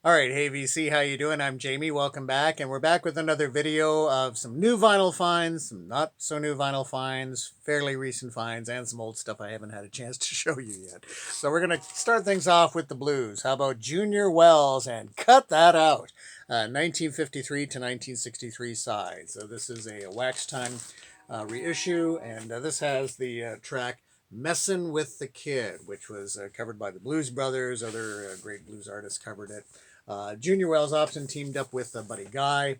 All right, hey VC, how you doing? I'm Jamie. Welcome back, and we're back with another video of some new vinyl finds, some not so new vinyl finds, fairly recent finds, and some old stuff I haven't had a chance to show you yet. So we're gonna start things off with the blues. How about Junior Wells and Cut That Out, 1953 to 1963 side. So this is a Wax Time reissue, and this has the track Messin' with the Kid, which was covered by the Blues Brothers. Other great blues artists covered it. Junior Wells often teamed up with Buddy Guy,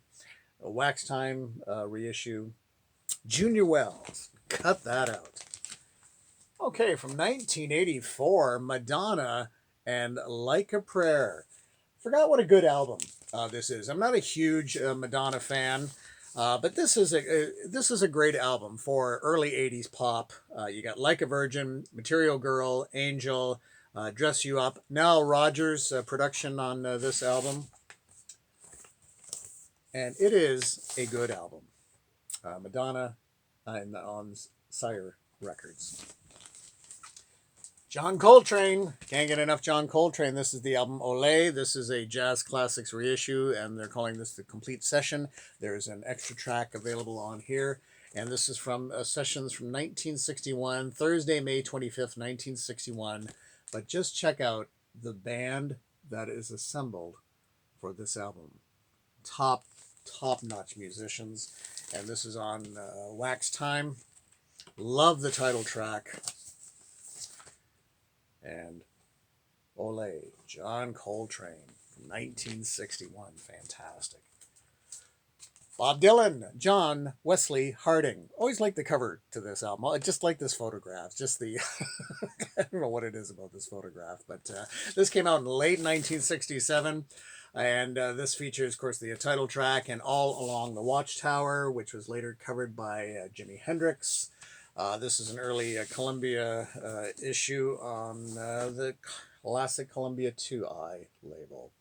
a Wax Time reissue. Junior Wells, cut that out. Okay, from 1984, Madonna and Like a Prayer. Forgot what a good album this is. I'm not a huge Madonna fan, but this is a great album for early '80s pop. You got Like a Virgin, Material Girl, Angel, Dress You Up. Nile Rodgers production on this album, and it is a good album. Madonna and on Sire Records. John Coltrane. Can't get enough John Coltrane. This is the album Olé. This is a Jazz Classics reissue, and they're calling this the complete session. There's an extra track available on here, and this is from sessions from 1961, Thursday, May 25th, 1961. But just check out the band that is assembled for this album. Top, top-notch musicians, and this is on Wax Time. Love the title track. And Ole, John Coltrane from 1961. Fantastic. Bob Dylan, John Wesley Harding. Always like the cover to this album. I just like this photograph. Just the, I don't know what it is about this photograph, but this came out in late 1967. And this features, of course, the title track and All Along the Watchtower, which was later covered by Jimi Hendrix. This is an early Columbia issue on the classic Columbia 2i label.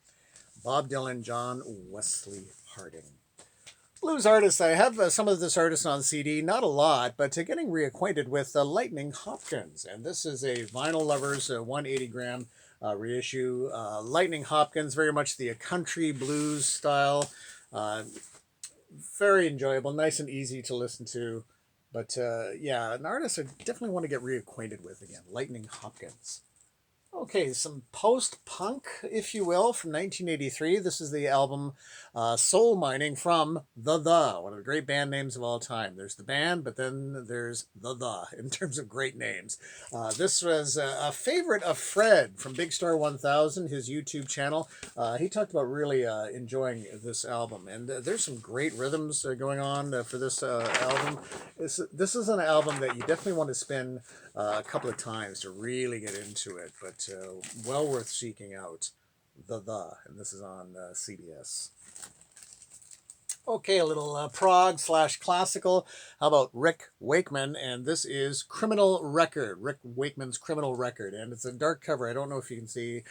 Bob Dylan, John Wesley Harding. Blues artists, I have some of this artist on CD, not a lot, but getting reacquainted with Lightning Hopkins. And this is a Vinyl Lovers 180 gram reissue. Lightning Hopkins, very much the country blues style. Uh, very enjoyable, nice and easy to listen to. But yeah, an artist I definitely want to get reacquainted with again. Lightning Hopkins. Okay, some post-punk, if you will, from 1983. This is the album Soul Mining from one of the great band names of all time. There's the band, but then there's The in terms of great names. This was a favorite of Fred from Big Star 1000, his YouTube channel. He talked about really enjoying this album, and there's some great rhythms going on for this album. This is an album that you definitely want to spend a couple of times to really get into it, but well worth seeking out. And this is on CBS. Okay, a little prog slash classical. How about Rick Wakeman? And this is Criminal Record, Rick Wakeman's Criminal Record. And it's a dark cover. I don't know if you can see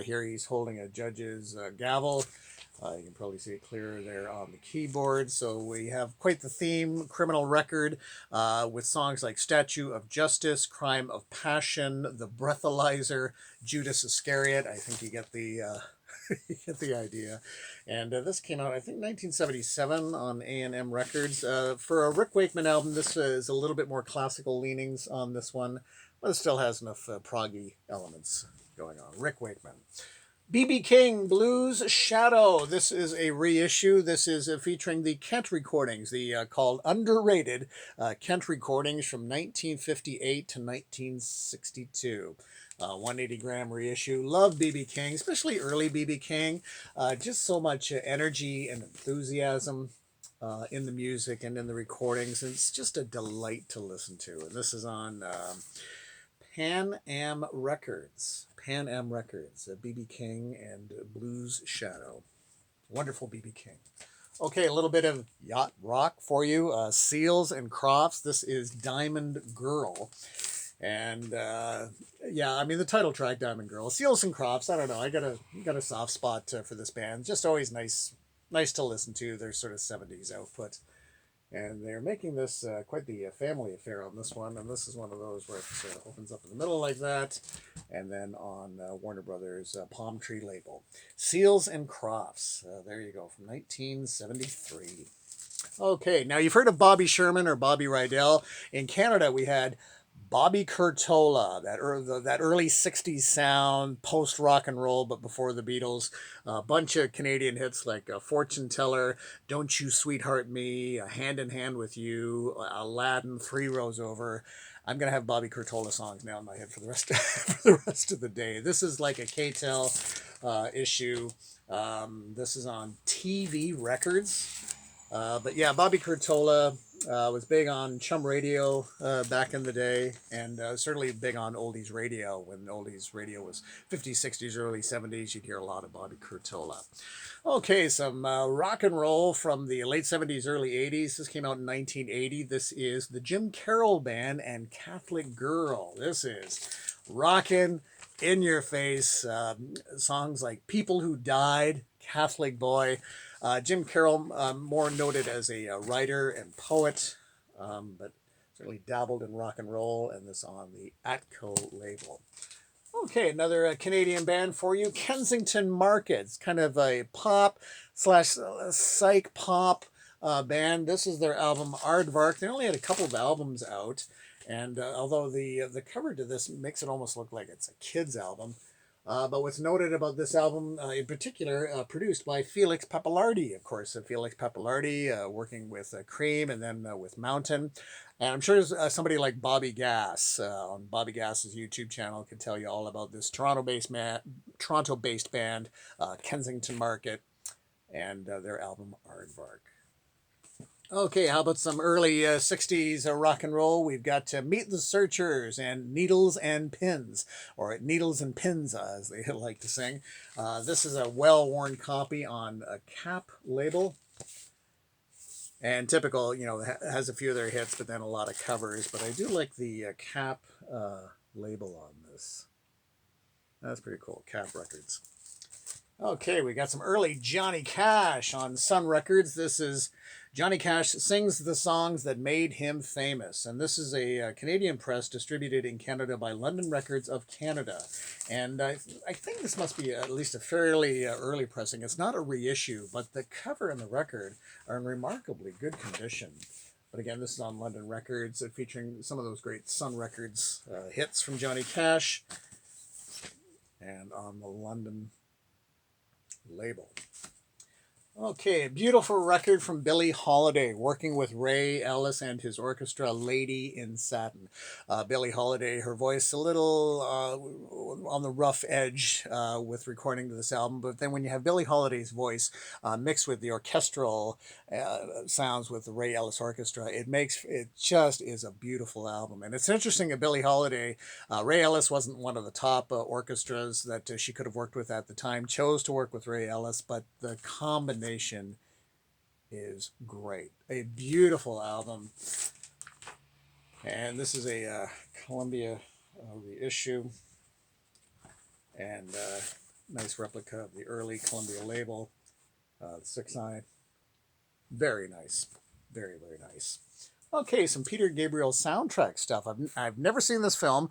here he's holding a judge's gavel. You can probably see it clearer there on the keyboard. So we have quite the theme, Criminal Record, with songs like Statue of Justice, Crime of Passion, The Breathalyzer, Judas Iscariot. I think you get the you get the idea. And this came out, I think, 1977 on A&M Records. For a Rick Wakeman album, this is a little bit more classical leanings on this one, but it still has enough proggy elements going on. Rick Wakeman. B.B. King, Blues Shadow. This is a reissue. This is featuring the Kent recordings, the called underrated Kent recordings from 1958 to 1962. 180 gram reissue. Love B.B. King, especially early B.B. King. Just so much energy and enthusiasm in the music and in the recordings. It's just a delight to listen to. And this is on Pan Am Records. Pan Am Records. B.B. King and Blues Shadow. Wonderful B.B. King. Okay, a little bit of yacht rock for you. Seals and Crofts. This is Diamond Girl. And yeah, I mean the title track, Diamond Girl. Seals and Crofts. I don't know. I got a soft spot for this band. Just always nice to listen to. Their sort of '70s output. And they're making this quite the family affair on this one. And this is one of those where it opens up in the middle like that. And then on Warner Brothers Palm Tree label. Seals and Crofts. There you go, from 1973. Okay, now you've heard of Bobby Sherman or Bobby Rydell. In Canada, we had Bobby Curtola, that early 60s sound, post rock and roll, but before the Beatles. A bunch of Canadian hits like Fortune Teller, Don't You Sweetheart Me, Hand in Hand with You, Aladdin, Three Rows Over. I'm going to have Bobby Curtola songs now in my head for the rest for the rest of the day. This is like a KTEL issue. This is on TV Records. But yeah, Bobby Curtola was big on Chum Radio back in the day, and certainly big on oldies radio. When oldies radio was 50s, 60s, early 70s, you'd hear a lot of Bobby Curtola. Okay, some rock and roll from the late 70s, early 80s. This came out in 1980. This is the Jim Carroll Band and Catholic Girl. This is rockin' in your face. Songs like People Who Died, Catholic Boy. Jim Carroll, more noted as a writer and poet, but certainly dabbled in rock and roll, and this on the Atco label. Okay, another Canadian band for you, Kensington Markets, kind of a pop slash psych pop band. This is their album Aardvark. They only had a couple of albums out, and although the cover to this makes it almost look like it's a kid's album, but what's noted about this album in particular, produced by Felix Pappalardi, of course. Felix Pappalardi working with Cream and then with Mountain. And I'm sure somebody like Bobby Gass on Bobby Gass's YouTube channel can tell you all about this Toronto-based band, Kensington Market, and their album Aardvark. Okay, how about some early 60s rock and roll? We've got Meet the Searchers and Needles and Pins, or Needles and Pins, as they like to sing. This is a well-worn copy on a Cap label. And typical, has a few of their hits, but then a lot of covers. But I do like the Cap label on this. That's pretty cool, Cap Records. Okay, we got some early Johnny Cash on Sun Records. This is Johnny Cash Sings the Songs That Made Him Famous. And this is a Canadian press distributed in Canada by London Records of Canada. And I think this must be at least a fairly early pressing. It's not a reissue, but the cover and the record are in remarkably good condition. But again, this is on London Records, featuring some of those great Sun Records hits from Johnny Cash. And on the London label. Okay, a beautiful record from Billie Holiday, working with Ray Ellis and his orchestra, Lady in Satin. Billie Holiday, her voice a little on the rough edge with recording to this album, but then when you have Billie Holiday's voice mixed with the orchestral sounds with the Ray Ellis Orchestra, it just is a beautiful album. And it's interesting that Billie Holiday, Ray Ellis wasn't one of the top orchestras that she could have worked with at the time, chose to work with Ray Ellis, but the combination is great. A beautiful album. And this is a Columbia reissue. And nice replica of the early Columbia label. 6.9. Very nice. Very, very nice. Okay, some Peter Gabriel soundtrack stuff. I've never seen this film.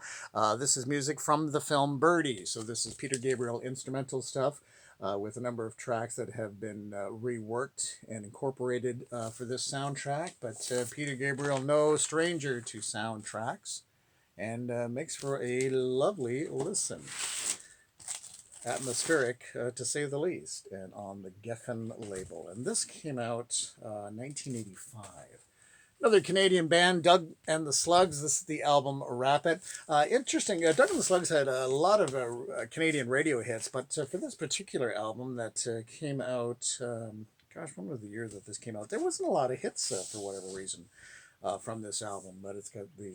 This is music from the film Birdie. So this is Peter Gabriel instrumental stuff. With a number of tracks that have been reworked and incorporated for this soundtrack. But Peter Gabriel, no stranger to soundtracks, and makes for a lovely listen. Atmospheric, to say the least, and on the Geffen label. And this came out 1985. Another Canadian band, Doug and the Slugs. This is the album Wrap It. Interesting, Doug and the Slugs had a lot of Canadian radio hits, but for this particular album that came out, when was the year that this came out? There wasn't a lot of hits for whatever reason from this album, but it's got the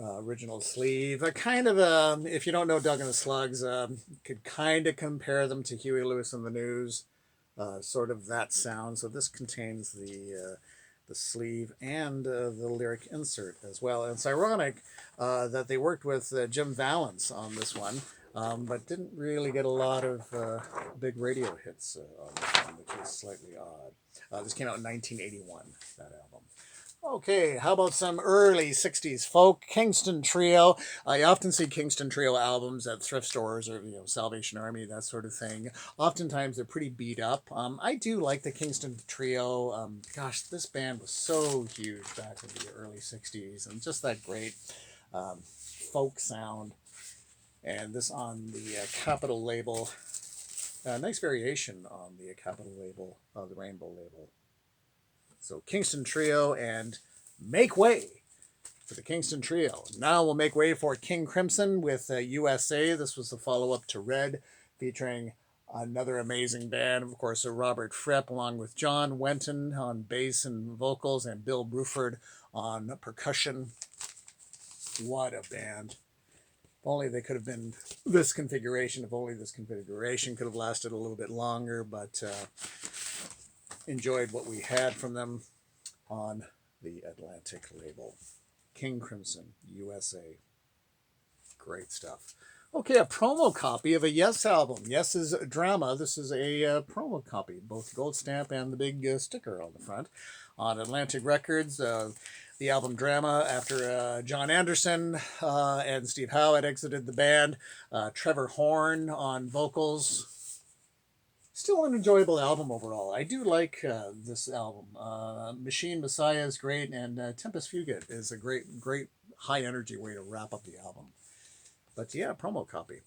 original sleeve. If you don't know Doug and the Slugs, could kind of compare them to Huey Lewis and the News, sort of that sound. So this contains the sleeve and the lyric insert as well. And it's ironic that they worked with Jim Vallance on this one. but didn't really get a lot of big radio hits on this one, which is slightly odd. This came out in 1981, that album. Okay, how about some early 60s folk? Kingston Trio. I often see Kingston Trio albums at thrift stores or, Salvation Army, that sort of thing. Oftentimes they're pretty beat up. I do like the Kingston Trio. Gosh, this band was so huge back in the early 60s and just that great um, folk sound. And this on the Capitol label. Nice variation on the Capitol label, the Rainbow label. So Kingston Trio and Make Way for the Kingston Trio. Now we'll make way for King Crimson with USA. This was the follow-up to Red, featuring another amazing band. Of course, Robert Fripp along with John Wenton on bass and vocals and Bill Bruford on percussion. What a band. If only they could have been this configuration. If only this configuration could have lasted a little bit longer, but enjoyed what we had from them on the Atlantic label. King Crimson, USA. Great stuff. Okay, a promo copy of a Yes album. Yes's Drama. This is a promo copy, both gold stamp and the big sticker on the front. On Atlantic Records, the album Drama, after John Anderson and Steve Howe had exited the band. Trevor Horn on vocals. Still an enjoyable album overall. I do like this album. Machine Messiah is great, and Tempest Fugit is a great high energy way to wrap up the album. But yeah, promo copy.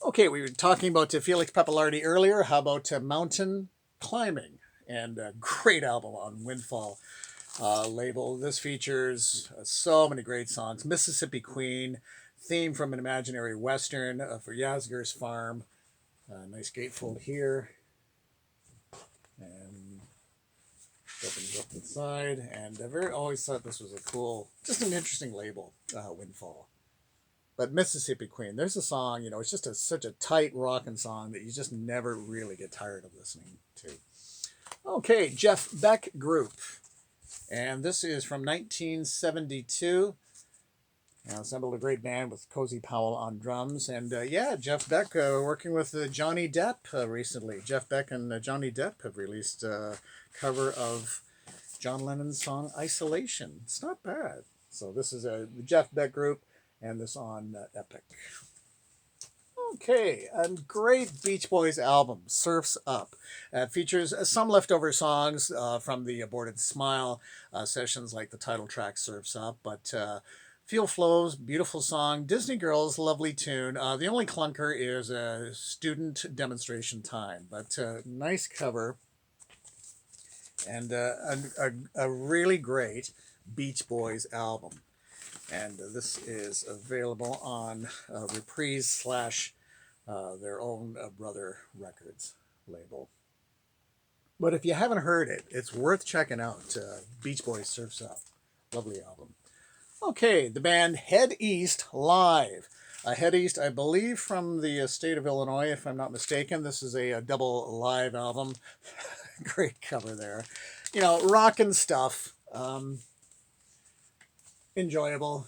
Okay, we were talking about Felix Pappalardi earlier. How about Mountain Climbing? And a great album on Windfall label. This features so many great songs. Mississippi Queen, theme from an imaginary western for Yasgur's Farm. Nice gatefold here, and opens up inside. And I always thought this was a cool, just an interesting label, Windfall. But Mississippi Queen, there's a song, it's just such a tight rockin' song that you just never really get tired of listening to. Okay, Jeff Beck Group, and this is from 1972. Assembled a great band with Cozy Powell on drums. And Jeff Beck working with Johnny Depp recently. Jeff Beck and Johnny Depp have released a cover of John Lennon's song Isolation. It's not bad. So this is the Jeff Beck Group, and this on Epic. Okay, a great Beach Boys album, Surf's Up. Features some leftover songs from the Aborted Smile sessions, like the title track Surf's Up, but Feel Flows, beautiful song. Disney Girls, lovely tune. The only clunker is Student Demonstration Time, but nice cover. And a really great Beach Boys album. And this is available on Reprise / their own Brother Records label. But if you haven't heard it, it's worth checking out. Beach Boys Surf's Up. Lovely album. Okay, the band Head East live. Head East, I believe, from the state of Illinois, if I'm not mistaken. This is a double live album. Great cover there. Rockin' stuff. Enjoyable.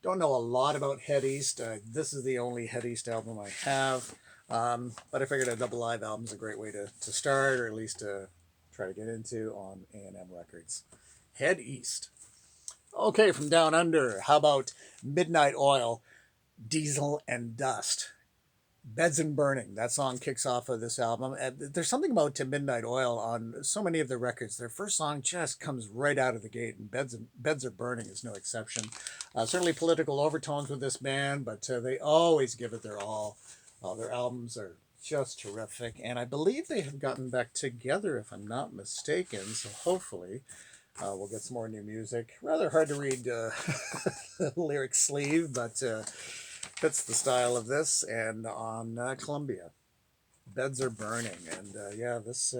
Don't know a lot about Head East. This is the only Head East album I have. But I figured a double live album is a great way to start, or at least to try to get into on A&M Records. Head East. Okay, from Down Under, how about Midnight Oil, Diesel and Dust? Beds and Burning, that song kicks off of this album. There's something about Midnight Oil on so many of their records. Their first song just comes right out of the gate, and Beds Are Burning is no exception. Certainly political overtones with this band, but they always give it their all. Their albums are just terrific, and I believe they have gotten back together, if I'm not mistaken, so hopefully we'll get some more new music. Rather hard to read the lyric sleeve, but fits the style of this. And on Columbia, Beds Are Burning. And this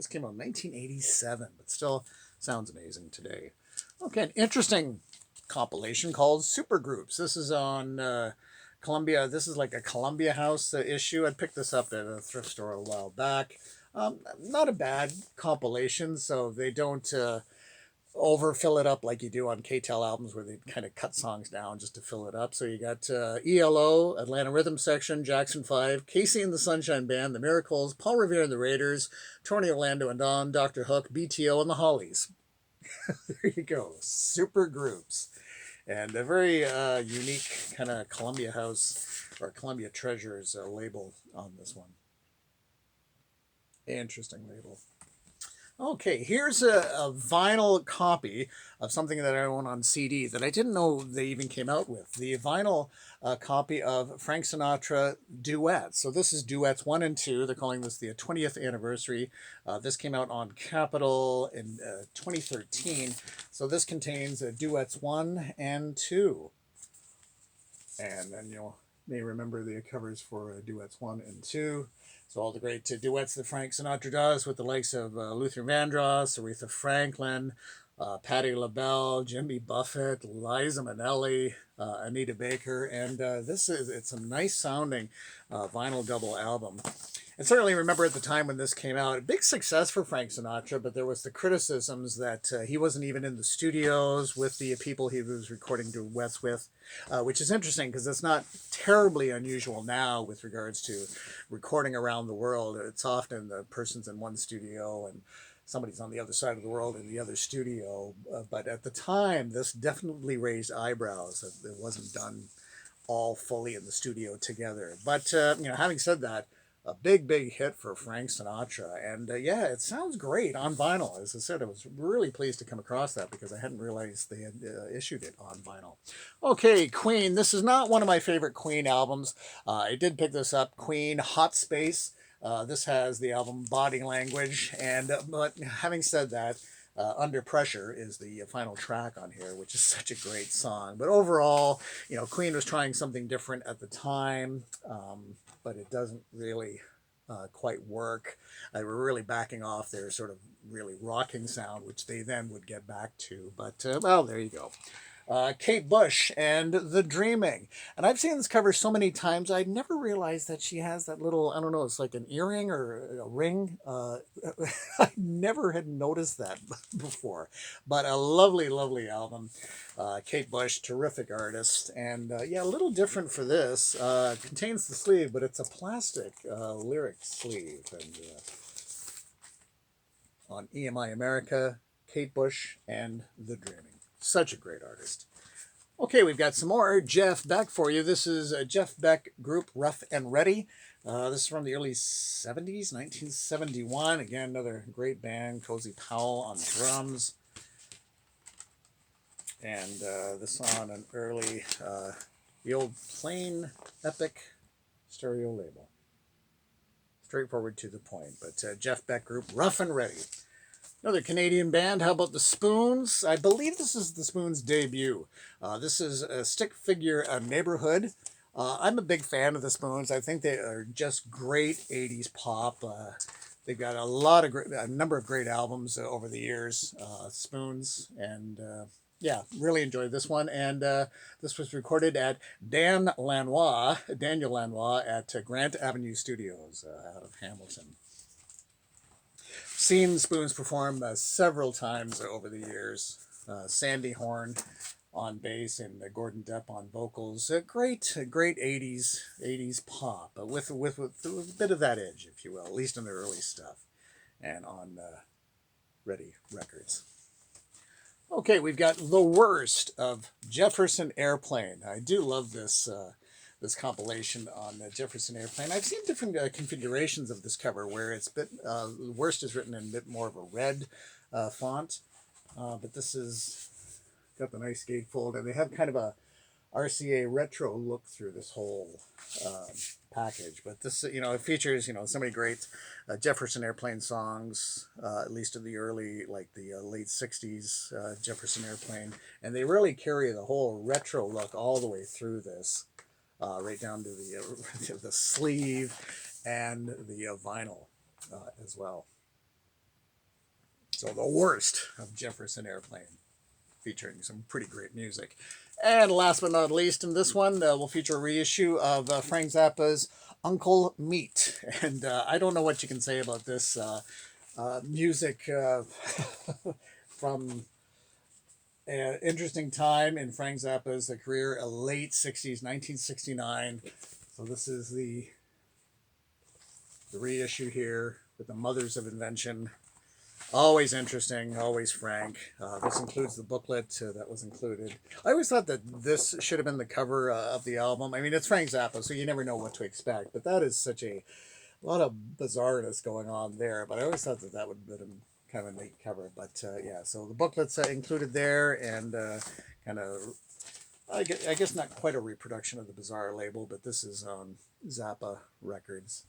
came out in 1987, but still sounds amazing today. Okay, an interesting compilation called Supergroups. This is on Columbia. This is like a Columbia House issue. I picked this up at a thrift store a while back. Not a bad compilation, so they don't overfill it up like you do on KTEL albums where they kind of cut songs down just to fill it up. So you got ELO, Atlanta Rhythm Section, Jackson 5, Casey and the Sunshine Band, The Miracles, Paul Revere and the Raiders, Tony Orlando and Don, Dr. Hook, BTO, and the Hollies. There you go. Super groups. And a very unique kind of Columbia House or Columbia Treasures label on this one. Interesting label. Okay, here's a vinyl copy of something that I own on CD that I didn't know they even came out with. The vinyl copy of Frank Sinatra Duets. So this is Duets 1 and 2. They're calling this the 20th anniversary. This came out on Capitol in 2013. So this contains Duets 1 and 2. And then you may remember the covers for Duets 1 and 2. So all the great duets that Frank Sinatra does with the likes of Luther Vandross, Aretha Franklin, Patti LaBelle, Jimmy Buffett, Liza Minnelli, Anita Baker, and it's a nice sounding vinyl double album. And certainly remember at the time when this came out, a big success for Frank Sinatra, but there was the criticisms that he wasn't even in the studios with the people he was recording duets with, which is interesting because it's not terribly unusual now with regards to recording around the world. It's often the person's in one studio and somebody's on the other side of the world in the other studio. But at the time, this definitely raised eyebrows that it wasn't done all fully in the studio together. But, having said that, a big hit for Frank Sinatra. And yeah, it sounds great on vinyl. As I said, I was really pleased to come across that because I hadn't realized they had issued it on vinyl. Okay, Queen. This is not one of my favorite Queen albums. I did pick this up. Queen, Hot Space. This has the album Body Language. And but having said that, Under Pressure is the final track on here, which is such a great song. But overall, Queen was trying something different at the time, but it doesn't really quite work. They were really backing off their sort of really rocking sound, which they then would get back to. But, well, there you go. Kate Bush and The Dreaming. And I've seen this cover so many times, I never realized that she has that little, I don't know, it's like an earring or a ring. I never had noticed that before. But a lovely, lovely album. Kate Bush, terrific artist. And yeah, a little different for this. Contains the sleeve, but it's a plastic lyric sleeve. And on EMI America, Kate Bush and The Dreaming. Such a great artist. Okay, we've got some more Jeff Beck for you. This is a Jeff Beck group, Rough and Ready. This is from the early 70s, 1971. Again, another great band, Cozy Powell on drums. And this on an early, the old plain epic stereo label. Straightforward to the point. But Jeff Beck group, Rough and Ready. Another Canadian band. How about the Spoons? I believe this is the Spoons' debut. This is a stick figure neighborhood. I'm a big fan of the Spoons. I think they are just great 80s pop. They've got a number of great albums over the years. Spoons, and yeah, really enjoyed this one. And this was recorded at Daniel Lanois at Grant Avenue Studios out of Hamilton. Seen Spoons perform several times over the years. Sandy Horn on bass and Gordon Depp on vocals. Great 80s pop, but with a bit of that edge, if you will, at least in the early stuff, and on Ready Records. Okay, we've got The Worst of Jefferson Airplane. I do love this compilation on Jefferson Airplane. I've seen different configurations of this cover where it's The Worst is written in a bit more of a red font, but this is got the nice gatefold, and they have kind of a RCA retro look through this whole package. But this, it features, so many great Jefferson Airplane songs, at least in the early, like the late 60s Jefferson Airplane, and they really carry the whole retro look all the way through this. Right down to the sleeve and the vinyl as well. So The Worst of Jefferson Airplane, featuring some pretty great music. And last but not least, in this one, we'll feature a reissue of Frank Zappa's Uncle Meat. And I don't know what you can say about this music from An interesting time in Frank Zappa's career, a late 60s, 1969. So this is the reissue here with the Mothers of Invention. Always interesting, always frank. This includes the booklet that was included. I always thought that this should have been the cover of the album. I mean, it's Frank Zappa, so you never know what to expect. But that is such a lot of bizarreness going on there. But I always thought that that would have been kind of a neat cover. But yeah, so the booklet's included there, and kind of, I guess not quite a reproduction of the Bizarre label, but this is on Zappa Records.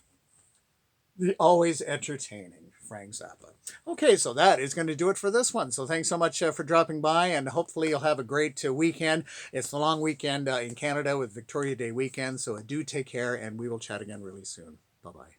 The always entertaining Frank Zappa. Okay, so that is going to do it for this one. So thanks so much for dropping by, and hopefully you'll have a great weekend. It's the long weekend in Canada with Victoria Day weekend, so do take care, and we will chat again really soon. Bye-bye.